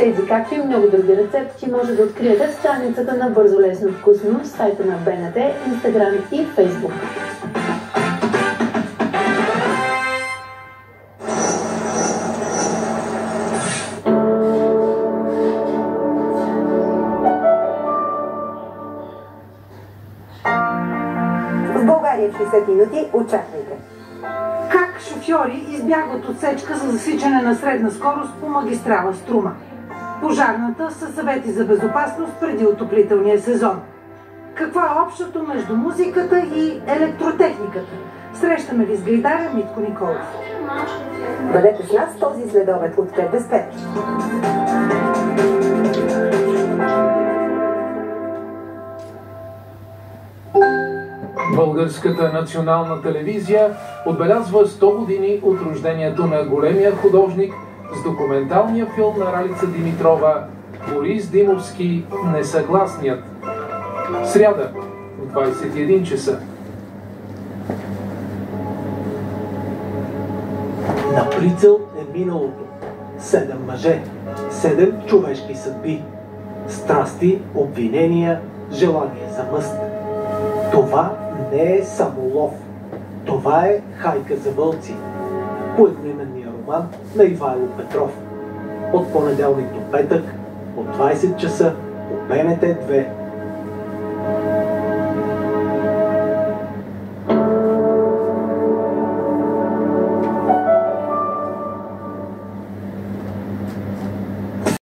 Тези, както и много други рецепти, може да откриете в страницата на Бързо, лесно, вкусно в сайта на БНТ, Инстаграм и Фейсбук. В България в 60 минути очаквайте. Как шофьори избягват отсечка за засичане на средна скорост по магистрала Струма? Пожарната със съвети за безопасност преди отоплителния сезон. Какво е общото между музиката и електротехниката? Срещаме ви с гайдаря Митко Николов. Бъдете с нас този следобед от 5 без 5. Българската национална телевизия отбелязва 100 години от рождението на големия художник с документалния филм на Ралица Димитрова «Борис Димовски. Несъгласният». Сряда в 21 часа. На прицел е миналото. 7 мъже, 7 човешки съдби, страсти, обвинения, желание за мъст. Това не е само лов. Това е Хайка за вълци. По едноименния роман на Ивайло Петров. От понеделник до петък, от 20 часа, по БНТ 2.